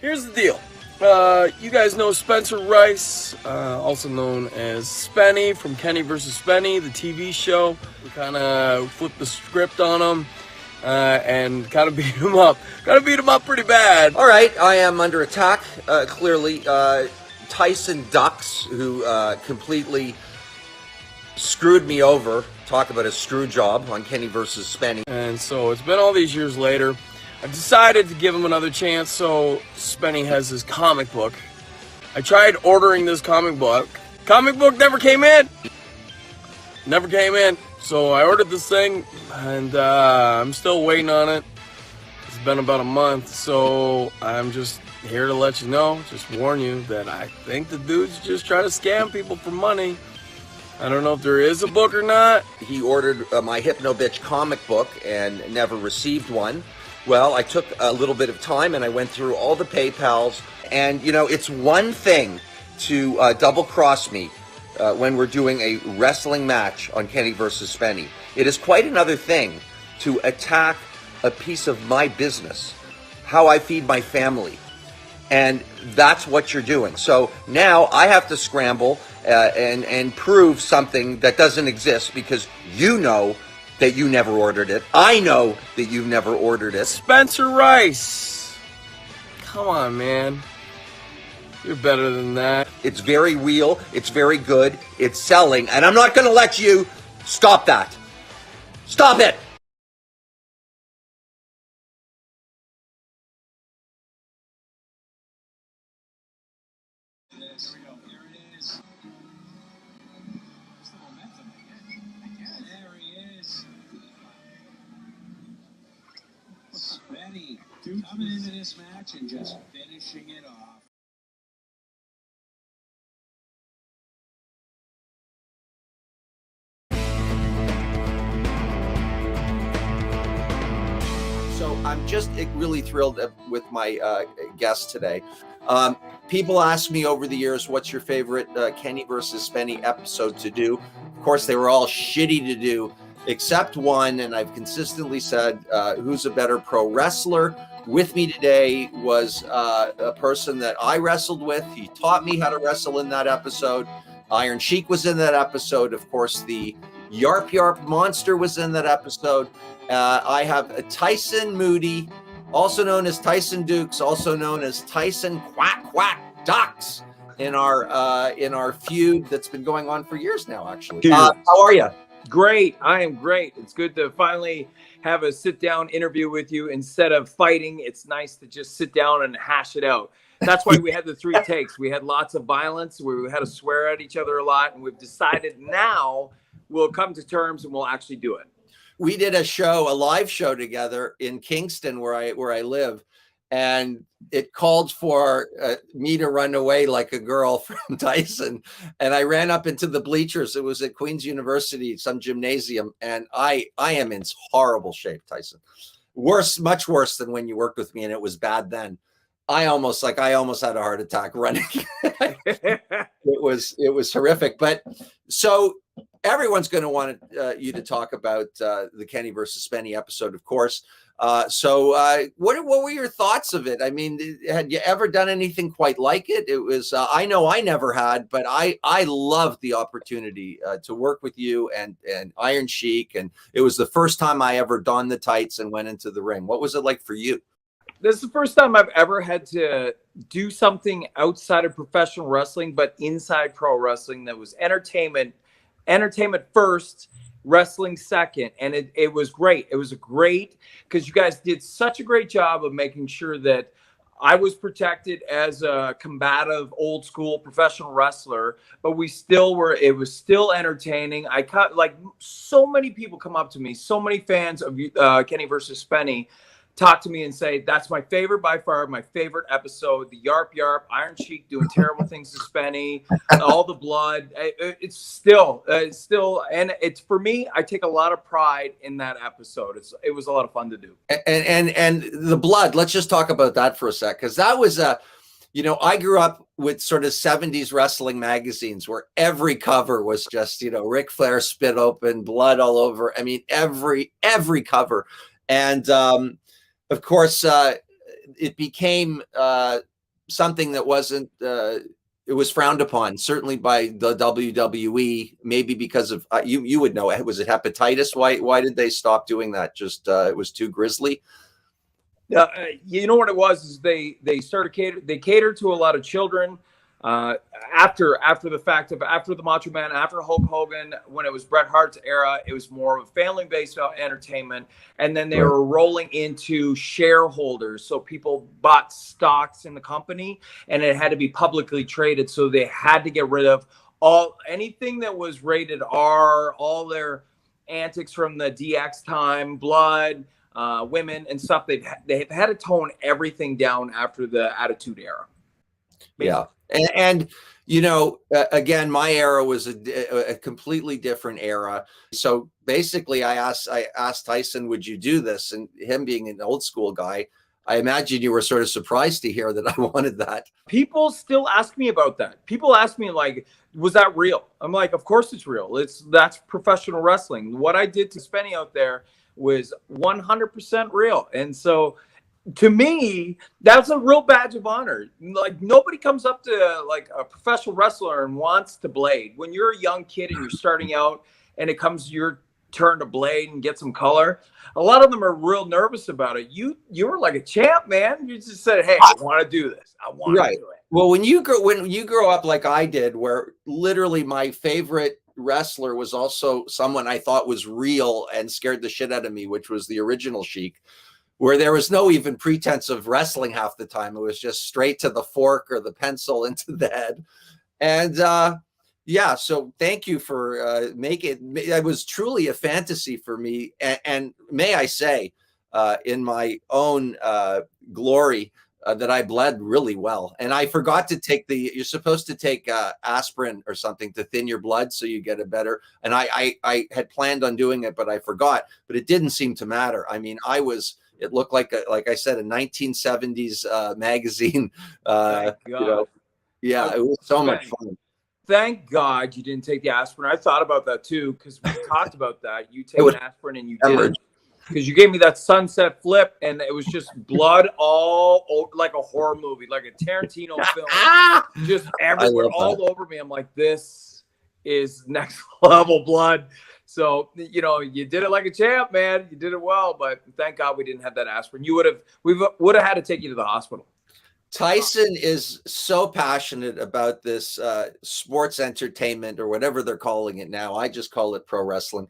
Here's the deal. You guys know Spencer Rice, also known as Spenny from Kenny vs. Spenny, the TV show. We kind of flipped the script on him and kind of beat him up. Kind of beat him up pretty bad. All right, I am under attack, clearly. Tyson Dux, who completely screwed me over. Talk about a screw job on Kenny vs. Spenny. And so it's been all these years later. I've decided to give him another chance, so Spenny has his comic book. I tried ordering this comic book. Comic book never came in. Never came in. So I ordered this thing, and I'm still waiting on it. It's been about a month, so I'm just here to let you know, just warn you, that I think the dude's just trying to scam people for money. I don't know if there is a book or not. He ordered my Hypno Bitch comic book and never received one. Well, I took a little bit of time and I went through all the PayPals. And, you know, it's one thing to double cross me when we're doing a wrestling match on Kenny vs. Spenny. It is quite another thing to attack a piece of my business, how I feed my family. And that's what you're doing. So now I have to scramble and prove something that doesn't exist, because you know that you never ordered it. I know that you've never ordered it. Spencer Rice. Come on, man. You're better than that. It's very real. It's very good. It's selling. And I'm not going to let you stop that. Stop it. Here it is. Where's the momentum again? There he is. Spenny coming into this match and just finishing it off. So I'm just really thrilled with my guest today. People ask me over the years, what's your favorite Kenny versus Spenny episode to do? Of course, they were all shitty to do, except one, and I've consistently said, who's a better pro wrestler? With me today was a person that I wrestled with. He taught me how to wrestle in that episode. Iron Sheik was in that episode. Of course, the Yarp Yarp Monster was in that episode. I have a Tyson Moody, also known as Tyson Dux, also known as Tyson Quack Dux, in our feud that's been going on for years now, actually. How are you? Great. I am great. It's good to finally have a sit-down interview with you instead of fighting. It's nice to just sit down and hash it out. That's why we had the 3 takes. We had lots of violence. We had to swear at each other a lot, and we've decided now we'll come to terms and we'll actually do it. We did a live show together in Kingston, where I live, and it called for me to run away like a girl from Tyson. And I ran up into the bleachers. It was at Queen's University, some gymnasium. And I am in horrible shape, Tyson. Worse, much worse than when you worked with me, and it was bad then. I almost had a heart attack running. It was horrific. But so everyone's going to want you to talk about the Kenny versus Spenny episode, of course. So what were your thoughts of it? I mean, had you ever done anything quite like it? It was, I know I never had, but I loved the opportunity to work with you and Iron Sheik. And it was the first time I ever donned the tights and went into the ring. What was it like for you? This is the first time I've ever had to do something outside of professional wrestling, but inside pro wrestling that was entertainment first, wrestling second. And it was great. It was great because you guys did such a great job of making sure that I was protected as a combative, old school professional wrestler, but it was still entertaining. I caught, like, so many people come up to me, so many fans of Kenny versus Spenny talk to me and say, that's my favorite by far, my favorite episode, the Yarp Yarp, Iron Sheik doing terrible things to Spenny, all the blood. It's still, and it's, for me, I take a lot of pride in that episode. It was a lot of fun to do. And the blood, let's just talk about that for a sec, because that was I grew up with sort of 70s wrestling magazines where every cover was just, Ric Flair spit open, blood all over. I mean, every cover. And of course, it became something that wasn't, it was frowned upon, certainly by the WWE, maybe because of, you would know, was it hepatitis? Why did they stop doing that? Just, it was too grisly? You know what it was is they catered to a lot of children. After the fact of after the Macho Man, after Hulk Hogan, when it was Bret Hart's era, it was more of a family-based entertainment, and then they were rolling into shareholders, so people bought stocks in the company, and it had to be publicly traded, so they had to get rid of anything that was rated R, all their antics from the DX time, blood, women and stuff. They've had to tone everything down after the Attitude Era. Yeah. And you know, again, my era was a completely different era. So basically I asked Tyson, would you do this? And him being an old school guy, I imagine you were sort of surprised to hear that I wanted that. People still ask me about that. People ask me like, was that real? I'm like, of course it's real. That's professional wrestling. What I did to Spenny out there was 100% real. And so to me, that's a real badge of honor. Like, nobody comes up to like a professional wrestler and wants to blade. When you're a young kid and you're starting out and it comes your turn to blade and get some color, a lot of them are real nervous about it. You were like a champ, man. You just said, hey, I want to do this. I want to do it. Well, when you grow up like I did, where literally my favorite wrestler was also someone I thought was real and scared the shit out of me, which was the original Sheik, where there was no even pretense of wrestling half the time. It was just straight to the fork or the pencil into the head. And yeah, so thank you for making it. It was truly a fantasy for me. And may I say, in my own glory, that I bled really well. And I forgot to take you're supposed to take aspirin or something to thin your blood so you get a better. And I had planned on doing it, but I forgot. But it didn't seem to matter. I mean, it looked like I said, a 1970s magazine. You know, yeah, it was so much fun. Thank God you didn't take the aspirin. I thought about that too, because we talked about that. You take an aspirin and you did, because you gave me that sunset flip, and it was just blood all over, like a horror movie, like a Tarantino film, just everywhere, all over me. I'm like, this is next level blood. So, you know, you did it like a champ, man. You did it well, but thank God we didn't have that aspirin. We would have had to take you to the hospital. Tyson is so passionate about this sports entertainment, or whatever they're calling it now. I just call it pro wrestling.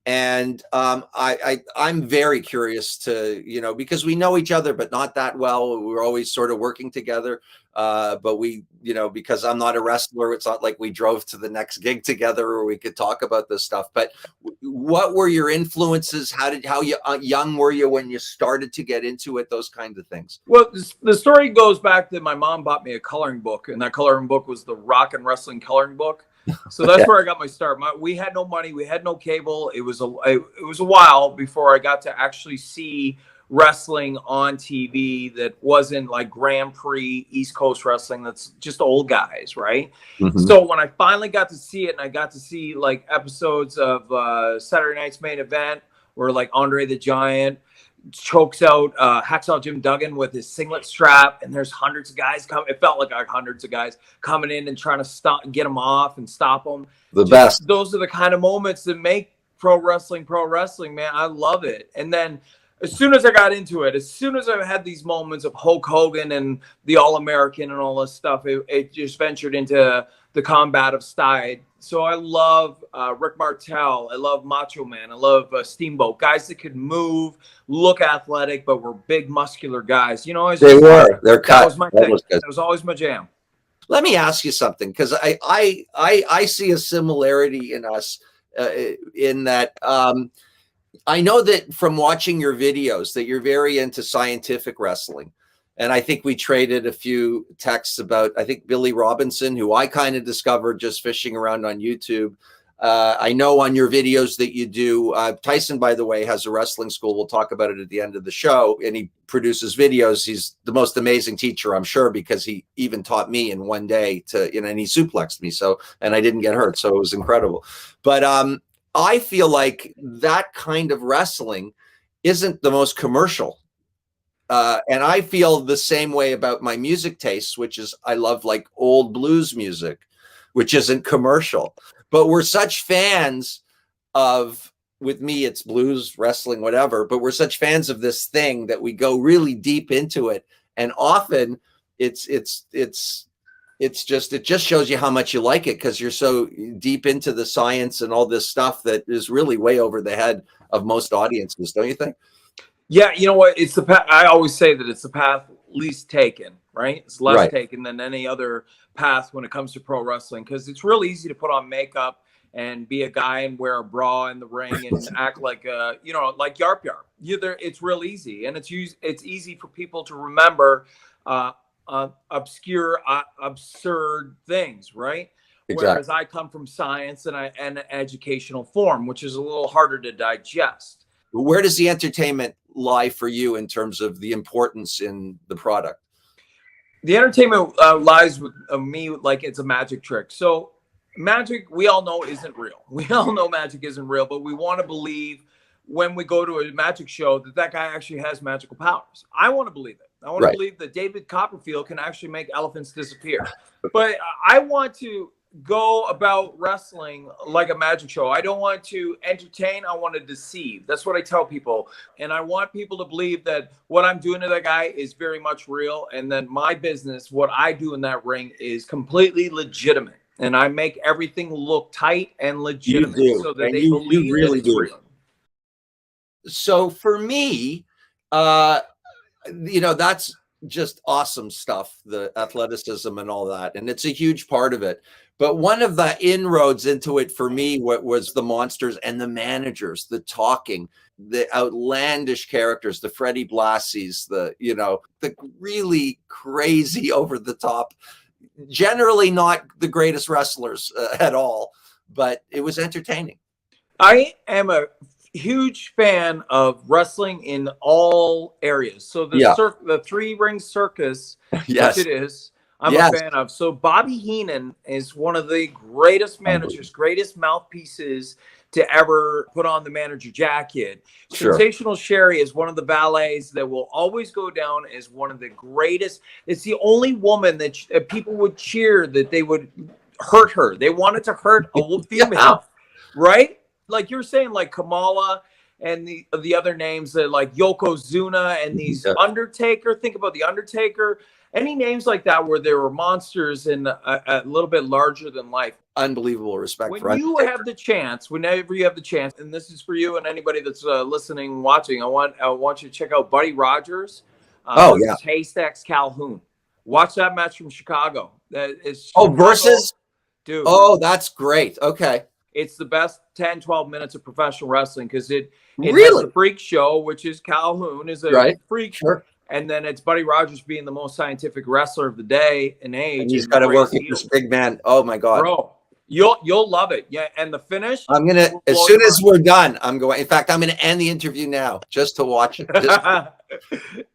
And I'm very curious to, you know, because we know each other, but not that well. We're always sort of working together. But we, you know, because I'm not a wrestler, it's not like we drove to the next gig together or we could talk about this stuff. But what were your influences? How young were you when you started to get into it? Those kinds of things. Well, the story goes back that my mom bought me a coloring book, and that coloring book was the Rock and Wrestling coloring book. So that's where I got my start. We had no money, we had no cable. It was a while before I got to actually see wrestling on TV that wasn't like Grand Prix East Coast wrestling. That's just old guys, right? Mm-hmm. So when I finally got to see it, and I got to see like episodes of Saturday Night's Main Event, where like Andre the Giant chokes out Hacksaw Jim Duggan with his singlet strap, and there's hundreds of guys coming. It felt like hundreds of guys coming in and trying to get him off and stop him. Best. Those are the kind of moments that make pro wrestling, man. I love it. And then as soon as I got into it, as soon as I had these moments of Hulk Hogan and the All-American and all this stuff, it just ventured into the combative side. So I love Rick Martel. I love Macho Man. I love Steamboat. Guys that could move, look athletic, but were big, muscular guys. You know, they're cut. That was my thing. That was always my jam. Let me ask you something, because I see a similarity in us in that I know that from watching your videos that you're very into scientific wrestling. And I think we traded a few texts about, I think, Billy Robinson, who I kind of discovered just fishing around on YouTube. I know on your videos that you do, Tyson, by the way, has a wrestling school. We'll talk about it at the end of the show. And he produces videos. He's the most amazing teacher, I'm sure, because he even taught me in one day and he suplexed me. So, and I didn't get hurt. So it was incredible. But I feel like that kind of wrestling isn't the most commercial. And I feel the same way about my music tastes, which is I love like old blues music, which isn't commercial. But we're such fans of, with me, it's blues, wrestling, whatever. But we're such fans of this thing that we go really deep into it. And often it just shows you how much you like it, because you're so deep into the science and all this stuff that is really way over the head of most audiences, don't you think? Yeah, you know what? It's the path. I always say that it's the path least taken, right? It's less taken than any other path when it comes to pro wrestling, because it's real easy to put on makeup and be a guy and wear a bra in the ring and act like like Yarp Yarp. It's real easy, and it's easy for people to remember obscure, absurd things, right? Exactly. Whereas I come from science and an educational form, which is a little harder to digest. Where does the entertainment lie for you in terms of the importance in the product? The entertainment lies with me like it's a magic trick. So magic, we all know, isn't real. We all know magic isn't real, but we want to believe when we go to a magic show that guy actually has magical powers. I want to believe it. I want to believe that David Copperfield can actually make elephants disappear. But I want to go about wrestling like a magic show. I don't want to entertain. I want to deceive. That's what I tell people. And I want people to believe that what I'm doing to that guy is very much real. And then my business, what I do in that ring, is completely legitimate. And I make everything look tight and legitimate so that they believe that it's real. So for me, that's just awesome stuff, the athleticism and all that. And it's a huge part of it. But one of the inroads into it for me was the monsters and the managers, the talking, the outlandish characters, the Freddie Blassies, the really crazy, over the top, generally not the greatest wrestlers at all, but it was entertaining. I am a huge fan of wrestling in all areas. So the three ring circus, which it is, I'm a fan of. So Bobby Heenan is one of the greatest managers, greatest mouthpieces to ever put on the manager jacket. Sensational Sherry is one of the valets that will always go down as one of the greatest. It's the only woman that people would cheer that they would hurt her. They wanted to hurt a female, right? Like you're saying, like Kamala and the other names that like Yokozuna and these Undertaker. Think about the Undertaker. Any names like that where there were monsters and a little bit larger than life. Unbelievable respect for Whenever you have the chance, and this is for you and anybody that's listening, watching, I want you to check out Buddy Rogers. Versus Haystacks Calhoun. Watch that match from Chicago. That is versus, dude. Oh, that's great. Okay. It's the best 10, 12 minutes of professional wrestling because it has the freak show, which is Calhoun is a freak. Sure. And then it's Buddy Rogers being the most scientific wrestler of the day and age. And he's got to work with this big man. Oh my God. Bro, you'll love it. Yeah. And the finish. I'm going to, as soon as we're done, in fact, I'm going to end the interview now just to watch it.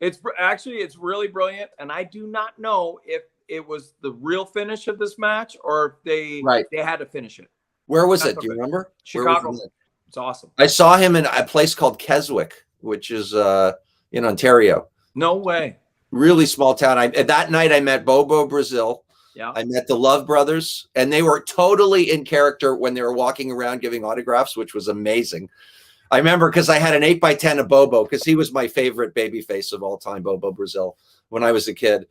It's really brilliant. And I do not know if it was the real finish of this match or if they had to finish it. Where was it? Do you remember? Chicago. It's awesome. I saw him in a place called Keswick, which is in Ontario. No way. Really small town. That night I met Bobo Brazil. Yeah. I met the Love Brothers, and they were totally in character when they were walking around giving autographs, which was amazing. I remember because I had an 8x10 of Bobo because he was my favorite babyface of all time, Bobo Brazil, when I was a kid.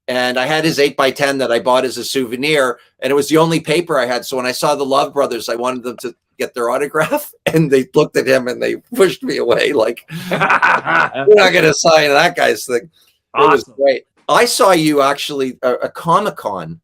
And I had his 8x10 that I bought as a souvenir, and it was the only paper I had. So when I saw the Love Brothers, I wanted them to get their autograph, and they looked at him and they pushed me away like, "You're not going to sign that guy's thing." Awesome. It was great. I saw you actually a Comic-Con,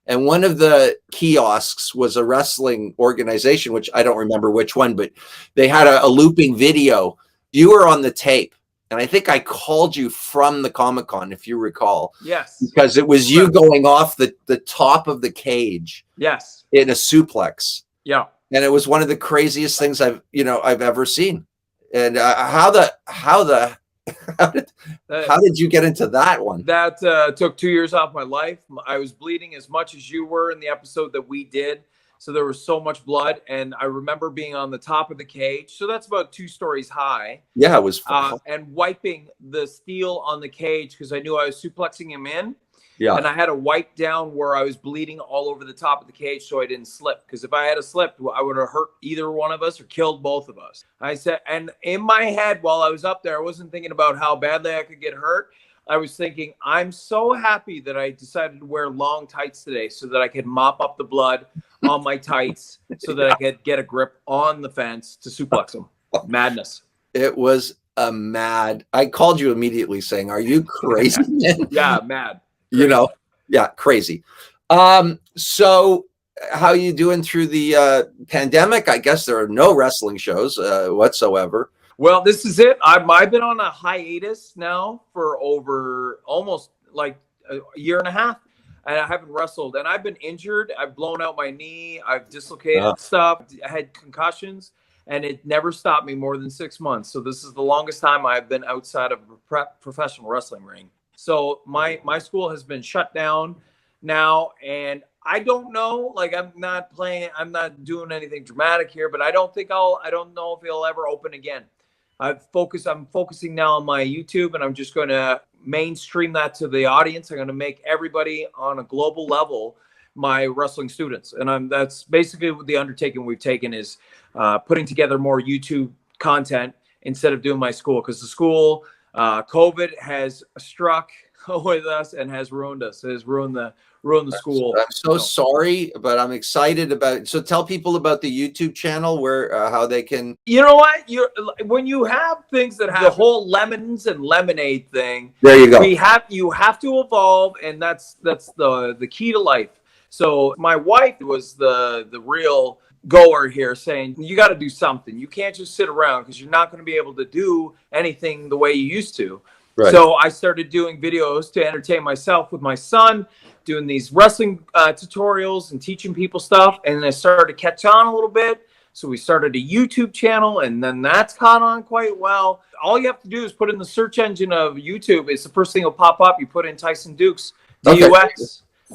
and one of the kiosks was a wrestling organization, which I don't remember which one, but they had a looping video. You were on the tape. And I think I called you from the Comic-Con, if you recall. Yes. Because it was you going off the top of the cage. Yes. In a suplex. Yeah. And it was one of the craziest things I've ever seen. And how did you get into that one? That took 2 years off my life. I was bleeding as much as you were in the episode that we did. So there was so much blood, and I remember being on the top of the cage. So that's about 2 stories high. Yeah, it was fun. And wiping the steel on the cage because I knew I was suplexing him in. Yeah. And I had to wipe down where I was bleeding all over the top of the cage so I didn't slip. Because if I had slipped, I would have hurt either one of us or killed both of us. I said, and in my head while I was up there, I wasn't thinking about how badly I could get hurt. I was thinking, I'm so happy that I decided to wear long tights today so that I could mop up the blood on my tights so that I could get a grip on the fence to suplex him. Madness. It was a mad. I called you immediately saying, "Are you crazy, man?" Yeah, mad. You know, yeah, crazy. So how you doing through the pandemic? I guess there are no wrestling shows whatsoever. Well, this is it. I've been on a hiatus now for over almost like a year and a half, and I haven't wrestled. And I've been injured. I've blown out my knee. I've dislocated stuff. I had concussions, and it never stopped me more than 6 months. So this is the longest time I've been outside of a professional wrestling ring. So my school has been shut down now, and I don't know. Like I'm not doing anything dramatic here, but I don't know if it'll ever open again. I'm focusing now on my YouTube, and I'm just going to mainstream that to the audience. I'm going to make everybody on a global level my wrestling students, and that's basically the undertaking we've taken is putting together more YouTube content instead of doing my school, because the school COVID has struck with us and has ruined us. It has ruined the school. I'm so sorry, but I'm excited about it. So tell people about the YouTube channel where how they can. You know what? When you have things that have the whole lemons and lemonade thing. There you go. You have to evolve, and that's the key to life. So my wife was the real goer here, saying you got to do something. You can't just sit around because you're not going to be able to do anything the way you used to. Right. So I started doing videos to entertain myself with my son, doing these wrestling tutorials and teaching people stuff. And I started to catch on a little bit. So we started a YouTube channel, and then that's caught on quite well. All you have to do is put in the search engine of YouTube. It's the first thing that'll pop up. You put in Tyson Dux, DUX. Okay.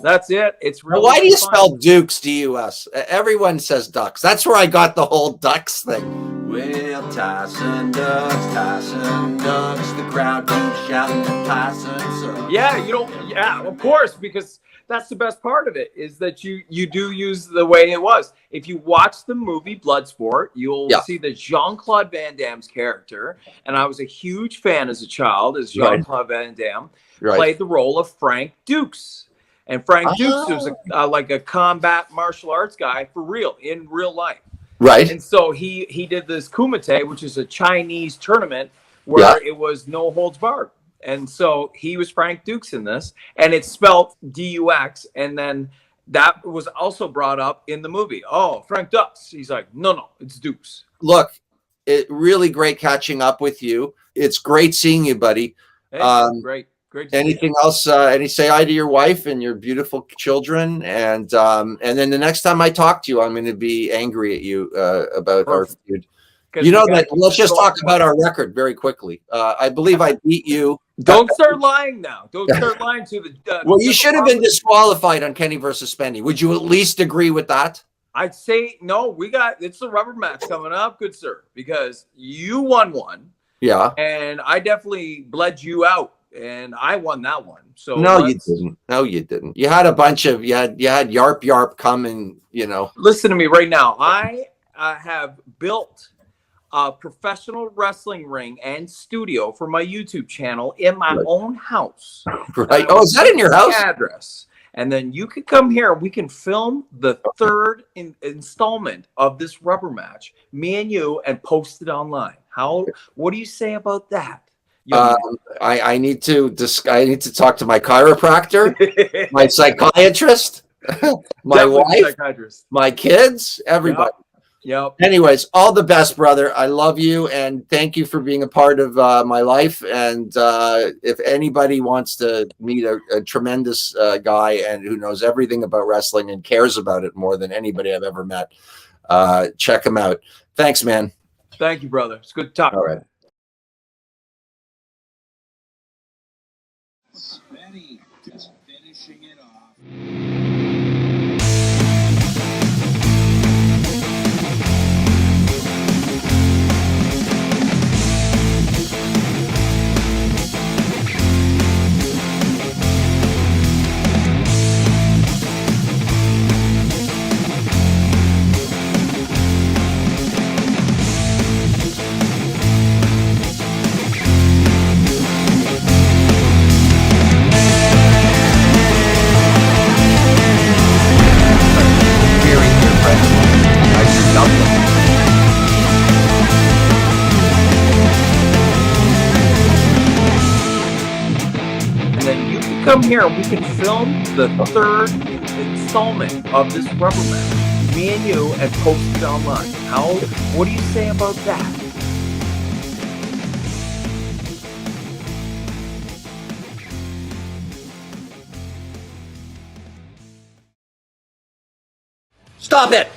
That's it. It's really why do you spell Dukes DUS? Everyone says Ducks. That's where I got the whole Ducks thing. Well, Tyson Dux, the crowd keeps shouting at Tyson. So. Yeah, of course, because that's the best part of it is that you do use the way it was. If you watch the movie Bloodsport, you'll see that Jean-Claude Van Damme's character, and I was a huge fan as a child, as Jean-Claude Van Damme played the role of Frank Dux. And Frank Dux was like a combat martial arts guy for real, in real life. Right. And so he did this Kumite, which is a Chinese tournament where it was no holds barred. And so he was Frank Dux in this, and it's spelled DUX. And then that was also brought up in the movie. Oh, Frank Dux. He's like, no, it's Dux. Look, it really great catching up with you. It's great seeing you, buddy. Hey, great. Anything else? Any say hi to your wife and your beautiful children, and then the next time I talk to you, I'm going to be angry at you about our feud. You know that. Let's just talk about our record very quickly. I believe I beat you. Don't start lying now. Don't start lying to the. Well, you should have been disqualified on Kenny versus Spenny. Would you at least agree with that? I'd say no. It's a rubber match coming up, good sir, because you won one. Yeah. And I definitely bled you out. And I won that one. So no, you didn't. No, you didn't. You had a bunch of you had Yarp come and Listen to me right now. I have built a professional wrestling ring and studio for my YouTube channel in my own house. Right. Oh, is that in your house? Address. And then you can come here. We can film the third installment of this rubber match, me and you, and post it online. What do you say about that? I need to talk to my chiropractor, my psychiatrist, my wife, my kids, everybody. Yep. Anyways, all the best, brother. I love you, and thank you for being a part of my life. And if anybody wants to meet a tremendous guy and who knows everything about wrestling and cares about it more than anybody I've ever met, check him out. Thanks, man. Thank you, brother. It's good to talk. All right. Spenny just finishing it off. come here and we can film the third installment of this rubber match, me and you, and post it online. What do you say about that? Stop it.